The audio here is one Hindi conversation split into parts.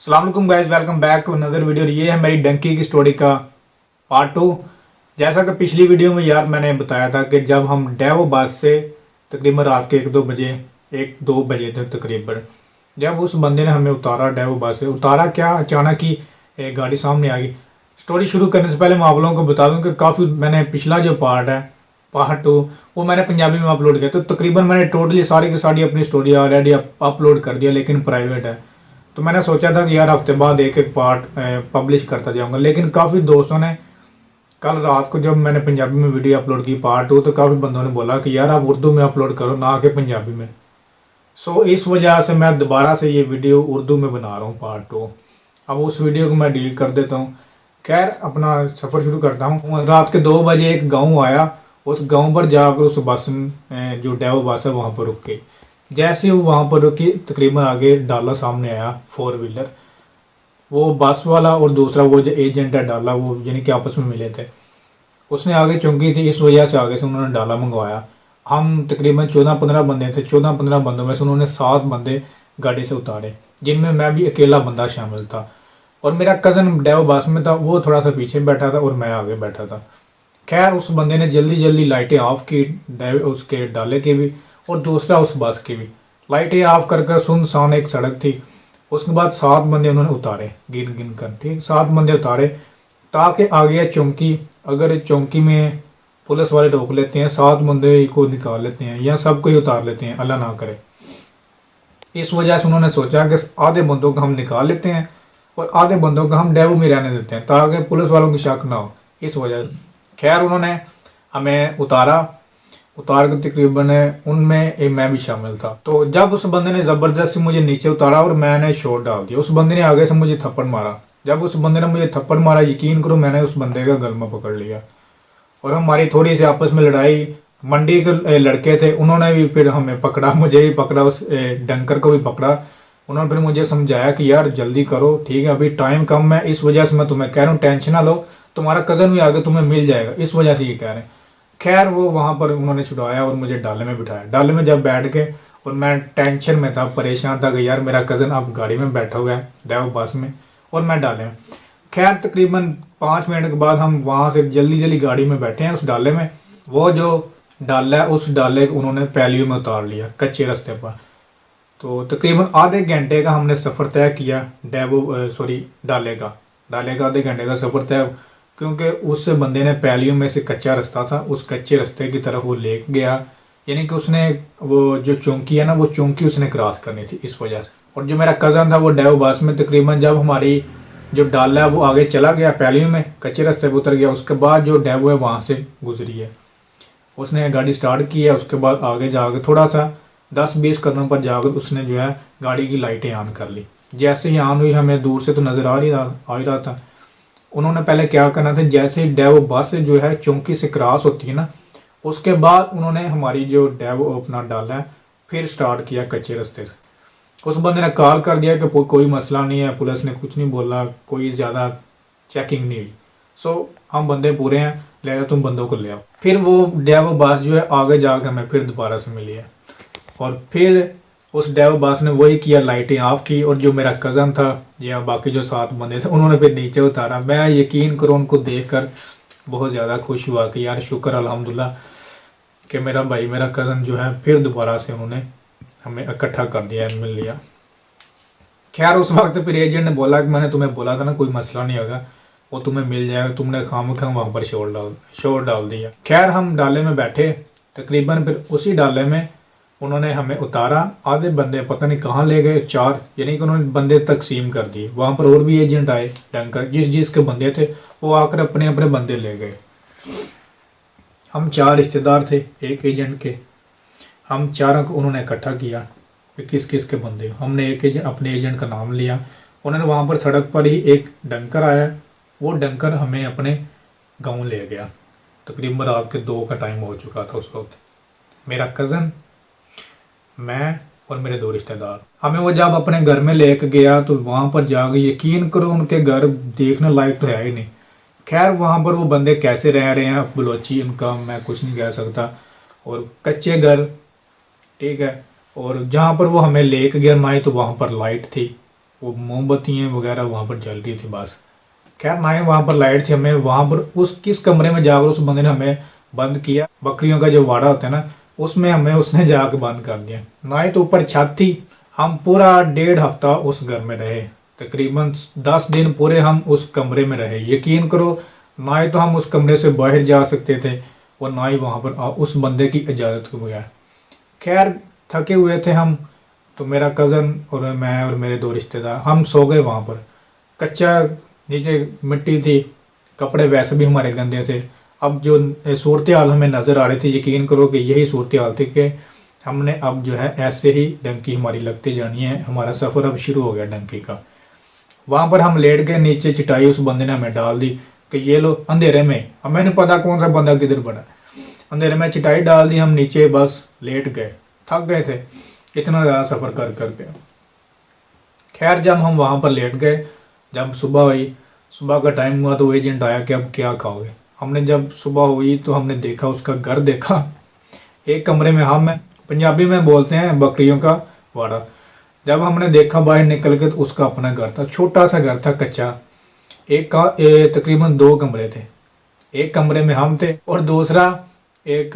अस्सलाम वालेकुम guys, welcome back to another video. ये है मेरी डंकी की स्टोरी का पार्ट 2। जैसा कि पिछली वीडियो में यार मैंने बताया था कि जब हम डेवो बस से तकरीबन रात के 1-2 बजे थे तकरीबन, जब उस बंदे ने हमें उतारा, डेवो बस से उतारा क्या, अचानक ही एक गाड़ी सामने आ गई। स्टोरी शुरू करने से पहले मैं आप लोगों को बता दूं कि काफ़ी मैंने पिछला जो पार्ट है, पार्ट 2, वो मैंने पंजाबी में अपलोड किया। तो तकरीबन मैंने टोटली सारी की सारी अपनी स्टोरी ऑलरेडी अपलोड कर दिया, लेकिन प्राइवेट है। तो मैंने सोचा था कि यार हफ्ते बाद एक एक पार्ट पब्लिश करता जाऊंगा, लेकिन काफ़ी दोस्तों ने कल रात को जब मैंने पंजाबी में वीडियो अपलोड की पार्ट 2, तो काफ़ी बंदों ने बोला कि यार आप उर्दू में अपलोड करो ना कि पंजाबी में। सो इस वजह से मैं दोबारा से ये वीडियो उर्दू में बना रहा हूँ पार्ट 2। अब उस वीडियो को मैं डिलीट कर देता हूँ। खैर अपना सफ़र शुरू करता हूँ। रात के 2 बजे एक गाँव आया। उस गाँव पर जाकर उस बस में जो डेवो बस है वहाँ पर रुक के, जैसे ही वो वहाँ पर रुकी तकरीबन आगे डाला सामने आया 4 व्हीलर। वो बस वाला और दूसरा वो जो एजेंट है डाला, वो यानी कि आपस में मिले थे। उसने आगे चौंकी थी, इस वजह से आगे से उन्होंने डाला मंगवाया। हम तकरीबन 14-15 बंदे थे। 14-15 बंदों में से उन्होंने 7 बंदे गाड़ी से उतारे, जिनमें मैं भी अकेला बंदा शामिल था। और मेरा कज़न डेवो बस में था, वो थोड़ा सा पीछे बैठा था और मैं आगे बैठा था। खैर उस बंदे ने जल्दी जल्दी लाइटें ऑफ की, उसके डाले की भी और दूसरा उस बस की भी। लाइटें ऑफ कर कर सुनसान एक सड़क थी। उसके बाद 7 बंदे उन्होंने उतारे, गिन गिन कर, ठीक 7 बंदे उतारे, ताकि आगे चौंकी, अगर चौंकी में पुलिस वाले रोक लेते हैं, 7 बंदे को निकाल लेते हैं या सबको ही उतार लेते हैं, अल्लाह ना करे। इस वजह से उन्होंने सोचा कि आधे बंदों को हम निकाल लेते हैं और आधे बंदों को हम डेवो में रहने देते हैं, ताकि पुलिस वालों की शक ना हो, इस वजह से। खैर उन्होंने हमें उतारा, उतार के तकरीबन उनमें मैं भी शामिल था। तो जब उस बंदे ने ज़बरदस्ती मुझे नीचे उतारा और मैंने शॉट डाल दिया, उस बंदे ने आगे से मुझे थप्पड़ मारा। जब उस बंदे ने मुझे थप्पड़ मारा, यकीन करो मैंने उस बंदे का गलमा पकड़ लिया और हमारी थोड़ी सी आपस में लड़ाई। मंडी के लड़के थे, उन्होंने भी फिर हमें पकड़ा, मुझे भी पकड़ा, उस डंकर को भी पकड़ा। उन्होंने फिर मुझे समझाया कि यार जल्दी करो, ठीक है अभी टाइम कम है, इस वजह से मैं तुम्हें कह रहा हूँ टेंशन ना लो, तुम्हारा कज़न भी आगे तुम्हें मिल जाएगा, इस वजह से ये कह रहे हैं। खैर वो वहाँ पर उन्होंने छुड़ाया और मुझे डाले में बिठाया। डाले में जब बैठ गए और मैं टेंशन में था, परेशान था कि यार मेरा कज़न अब गाड़ी में बैठा हुआ है डेवो बस में और मैं डाले में। खैर तकरीबन 5 मिनट के बाद हम वहाँ से जल्दी जल्दी गाड़ी में बैठे हैं उस डाले में। वो जो डाला है उस डाले को उन्होंने पैलियों में उतार लिया कच्चे रास्ते पर। तो तकरीबन आधे घंटे का हमने सफ़र तय किया, डाले का आधे घंटे का सफ़र तय, क्योंकि उस बंदे ने पैलियों में से कच्चा रास्ता था, उस कच्चे रास्ते की तरफ वो ले गया, यानी कि उसने वो जो चौंकी है ना, वो चौंकी उसने क्रॉस करनी थी, इस वजह से। और जो मेरा कज़न था वो डेवो बस में तकरीबन जब हमारी जो डाला है वो आगे चला गया पैलियों में, कच्चे रास्ते पर उतर गया, उसके बाद जो डेवो है वहाँ से गुजरी है, उसने गाड़ी स्टार्ट की है। उसके बाद आगे जाकर थोड़ा सा 10-20 कदम पर जाकर उसने जो है गाड़ी की लाइटें ऑन कर ली। जैसे ही ऑन हुई, हमें दूर से तो नज़र आ ही रहा था। उन्होंने पहले क्या करना था, जैसे ही डेवो बस जो है चौंकी से क्रॉस होती है ना, उसके बाद उन्होंने हमारी जो डेवो अपना डाला है फिर स्टार्ट किया कच्चे रास्ते से। उस बंदे ने कॉल कर दिया कि कोई मसला नहीं है, पुलिस ने कुछ नहीं बोला, कोई ज़्यादा चेकिंग नहीं हुई, सो हम बंदे पूरे हैं, ले जाओ तुम बंदों को ले आओ। फिर वो डेवो बस जो है आगे जाकर हमें फिर दोबारा से मिली है और फिर उस डेवो बस ने वही किया, लाइटें ऑफ की और जो मेरा कज़न था या बाकी जो 7 बंदे थे उन्होंने फिर नीचे उतारा। मैं यकीन करो उनको देखकर बहुत ज़्यादा खुश हुआ कि यार शुक्र अल्हम्दुलिल्लाह कि मेरा भाई, मेरा कज़न जो है फिर दोबारा से उन्होंने हमें इकट्ठा कर दिया, मिल लिया। खैर उस वक्त फिर एजेंट ने बोला कि मैंने तुम्हें बोला था ना कोई मसला नहीं होगा, वो तुम्हें मिल जाएगा, तुमने खामखा वहाँ पर शोर डाल दिया। खैर हम डाले में बैठे, तकरीबन फिर उसी डाले में उन्होंने हमें उतारा। आधे बंदे पता नहीं कहाँ ले गए, 4, यानी कि उन्होंने बंदे तकसीम कर दिए। वहाँ पर और भी एजेंट आए, डंकर जिसके बंदे थे वो आकर अपने अपने बंदे ले गए। हम 4 रिश्तेदार थे एक एजेंट के, हम चारों को उन्होंने इकट्ठा किया कि किस किस के बंदे। हमने अपने एजेंट का नाम लिया। उन्होंने वहाँ पर सड़क पर ही एक डंकर आया, वो डंकर हमें अपने गाँव ले गया। तकरीबन रात के 2 का टाइम हो चुका था उस वक्त। मेरा कज़न, मैं और मेरे 2 रिश्तेदार, हमें वो जब अपने घर में लेके गया तो वहाँ पर जाकर यकीन करो उनके घर देखने लायक तो है ही नहीं। खैर वहाँ पर वो बंदे कैसे रह रहे हैं, बलोची, इनका मैं कुछ नहीं कह सकता, और कच्चे घर, ठीक है। और जहाँ पर वो हमें लेके गया माई, तो वहाँ पर लाइट थी, वो मोमबत्तियाँ वगैरह वहाँ पर जल रही थी बस। खैर ना ही वहाँ पर लाइट थी, हमें वहाँ पर उस किस कमरे में जाकर उस बंदे ने हमें बंद किया, बकरियों का जो वाड़ा होता है ना उसमें हमें उसने जाकर बंद कर दिया। ना ही तो ऊपर छत थी। हम पूरा 1.5 हफ्ता उस घर में रहे, तकरीबन 10 दिन पूरे हम उस कमरे में रहे। यकीन करो ना ही तो हम उस कमरे से बाहर जा सकते थे और ना ही वहाँ पर उस बंदे की इजाज़त के बगैर। खैर थके हुए थे हम, तो मेरा कज़न और मैं और मेरे 2 रिश्तेदार हम सो गए वहाँ पर। कच्चा नीचे मिट्टी थी, कपड़े वैसे भी हमारे गंदे थे। अब जो सूरत हाल हमें नज़र आ रही थी, यकीन करो कि यही सूरत हाल थी कि हमने अब जो है ऐसे ही डंकी हमारी लगती जानी है। हमारा सफ़र अब शुरू हो गया डंकी का। वहाँ पर हम लेट गए, नीचे चटाई उस बंदे ने हमें डाल दी कि ये लो, अंधेरे में, हमें नहीं पता कौन सा बंदा किधर पड़ा, अंधेरे में चटाई डाल दी, हम नीचे बस लेट गए। थक गए थे इतना ज़्यादा सफ़र कर करके। खैर जब हम वहाँ पर लेट गए, जब सुबह हुई, सुबह का टाइम हुआ तो एजेंट आया कि अब क्या खाओगे। हमने जब सुबह हुई तो हमने देखा, उसका घर देखा। एक कमरे में हम हैं, पंजाबी में बोलते हैं बकरियों का वाड़ा। जब हमने देखा बाहर निकल के तो उसका अपना घर था, छोटा सा घर था कच्चा। एक का तकरीबन 2 कमरे थे। एक कमरे में हम थे और दूसरा एक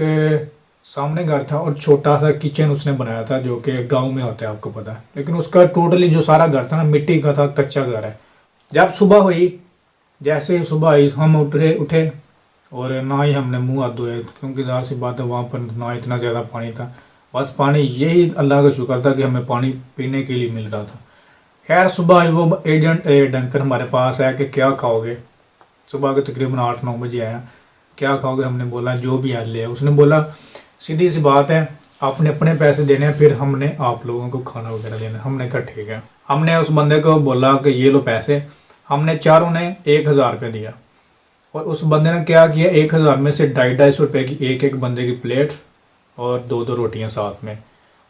सामने घर था और छोटा सा किचन उसने बनाया था, जो कि गांव में होता है आपको पता है। लेकिन उसका टोटली जो सारा घर था ना मिट्टी का था, कच्चा घर है। जब सुबह हुई, जैसे ही सुबह आई हम उठे और ना ही हमने मुंह हाथ धोए, क्योंकि ज़ाहिर सी बात है वहाँ पर ना इतना ज़्यादा पानी था। बस पानी, यही अल्लाह का शुक्र था कि हमें पानी पीने के लिए मिल रहा था। खैर सुबह आई, वो एजेंट डंकर हमारे पास आया कि क्या खाओगे। सुबह के तकरीबन 8-9 बजे आया, क्या खाओगे। हमने बोला जो भी हाल ले। उसने बोला सीधी सी बात है, आपने अपने पैसे देने हैं, फिर हमने आप लोगों को खाना वगैरह देना। हमने कहा ठीक है। हमने उस बंदे को बोला कि ये लो पैसे। हमने चारों ने 1000 रुपये दिया और उस बंदे ने क्या किया, 1000 में से 250 रुपये की एक बंदे की प्लेट और 2 रोटियां साथ में।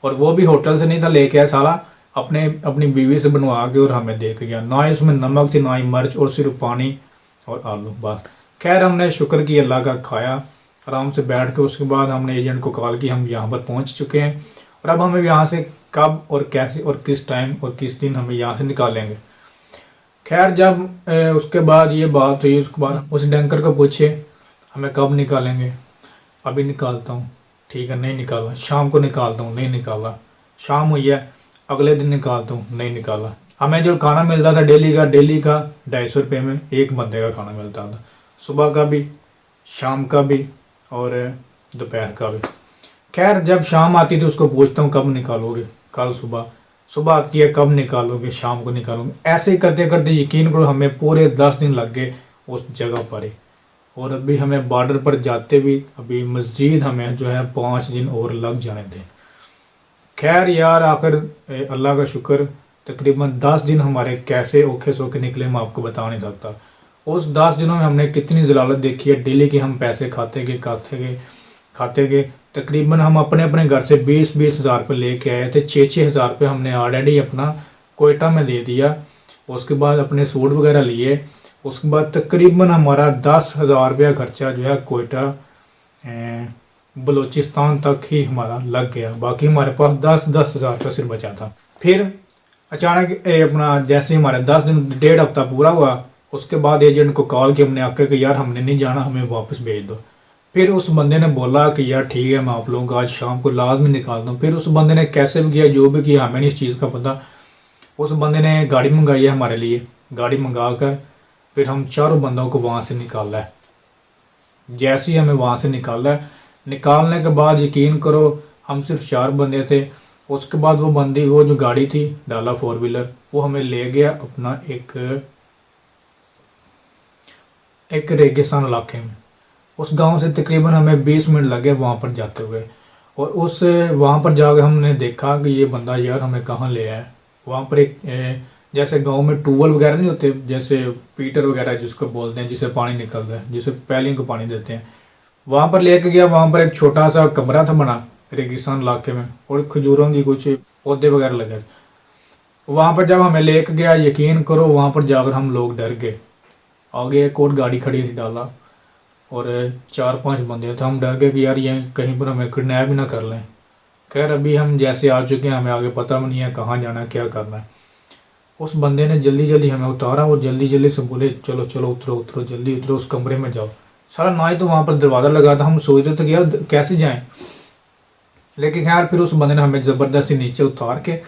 और वो भी होटल से नहीं था, लेके आया साला अपनी बीवी से बनवा के और हमें दे के गया। ना ही उसमें नमक थी ना ही मिर्च, और सिर्फ पानी और आलू बस। खैर हमने शुक्र की अल्लाह का, खाया आराम से बैठ के। उसके बाद हमने एजेंट को कॉल की, हम यहाँ पर पहुँच चुके हैं और अब हमें यहाँ से कब और कैसे और किस टाइम और किस दिन हमें यहाँ से निकालेंगे। खैर जब उसके बाद ये बात हुई, उसके बाद उस डंकर को पूछे हमें कब निकालेंगे। अभी निकालता हूँ, ठीक है, नहीं निकाला। शाम को निकालता हूँ, नहीं निकाला। शाम हुई है, अगले दिन निकालता हूँ, नहीं निकाला। हमें जो खाना मिलता था डेली का 250 रुपये में एक बंदे का खाना मिलता था, सुबह का भी, शाम का भी और दोपहर का भी। खैर जब शाम आती थी उसको पूछता हूँ कब निकालोगे, कल सुबह। सुबह आती है, कब निकालोगे, शाम को निकालोगे। ऐसे ही करते करते यकीन करो हमें पूरे 10 दिन लग गए उस जगह पर ही। और अभी हमें बॉर्डर पर जाते भी अभी मज़ीद हमें जो है 5 दिन और लग जाने थे। खैर यार आखिर अल्लाह का शुक्र, तकरीबन 10 दिन हमारे कैसे औखे सौखे निकले मैं आपको बता नहीं सकता। उस 10 दिनों में हमने कितनी जलालत देखी है। डेली के हम पैसे खाते गए। तकरीबन हम अपने अपने घर से 20-20 हज़ार रुपये लेके आए थे। 6-6 हज़ार रुपये हमने ऑलरेडी अपना कोयटा में दे दिया। उसके बाद अपने सूट वगैरह लिए। उसके बाद तकरीबन हमारा 10,000 रुपया खर्चा जो है कोयटा बलूचिस्तान तक ही हमारा लग गया। बाकी हमारे पास 10-10 हज़ार रुपया सिर्फ बचा था। फिर अचानक अपना जैसे हमारे 10 दिन 1.5 हफ्ता पूरा हुआ, उसके बाद एजेंट को कॉल किया हमने आकर कि यार हमने नहीं जाना, हमें वापस भेज दो। फिर उस बंदे ने बोला कि यार ठीक है, मैं आप लोगों को आज शाम को लाजमी निकाल दूँ। फिर उस बंदे ने कैसे भी किया, जो भी किया, हमें नहीं इस चीज़ का पता। उस बंदे ने गाड़ी मंगाई है हमारे लिए। गाड़ी मंगा कर फिर हम चारों बंदों को वहाँ से निकाला है। जैसे ही हमें वहाँ से निकाला है, निकालने के बाद यकीन करो हम सिर्फ 4 बंदे थे। उसके बाद वो जो गाड़ी थी डाला 4 व्हीलर, वो हमें ले गया अपना एक रेगिस्तान इलाके में। उस गांव से तकरीबन हमें 20 मिनट लगे वहाँ पर जाते हुए। और वहाँ पर जाकर हमने देखा कि ये बंदा यार हमें कहाँ ले आया। वहाँ पर एक जैसे गांव में ट्यूबवेल वगैरह नहीं होते, जैसे पीटर वगैरह जिसको बोलते हैं, जिसे पानी निकलता है, जिसे पैलिंग को पानी देते हैं, वहाँ पर लेके गया। वहाँ पर एक छोटा सा कमरा था बना रेगिस्तान इलाके में, और खजूरों की कुछ पौधे वगैरह लगे। वहाँ पर जब हमें लेके गया, यकीन करो वहाँ पर जाकर हम लोग डर गए। आगे एक और गाड़ी खड़ी थी डाला, और 4-5 बंदे थे। हम डर गए कि यार ये कहीं पर हमें किडनैप ही ना कर लें। खैर अभी हम जैसे आ चुके हैं, हमें आगे पता भी नहीं है कहाँ जाना है, क्या करना है। उस बंदे ने जल्दी जल्दी हमें उतारा और जल्दी जल्दी से बोले चलो चलो उतरो उतरो जल्दी उतरो उस कमरे में जाओ। सारा ना ही तो वहाँ पर दरवाज़ा लगा था, हम सोच रहे थे कि यार कैसे जाएं, लेकिन खैर फिर उस बंदे ने हमें ज़बरदस्ती नीचे उतार के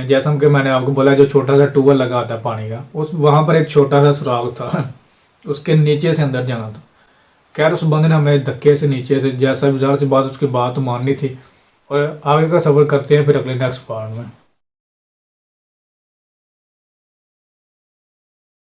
जैसा कि मैंने आपको बोला जो छोटा सा ट्यूबवेल लगा था पानी का, उस वहाँ पर एक छोटा सा सुराग था उसके नीचे से अंदर जाना था। खैर उस बंदे ने हमें धक्के से नीचे से जैसा भी ज़ाहिर सी बात उसकी बात माननी थी। और आगे का सफ़र करते हैं फिर अगले नेक्स्ट पार्ट में।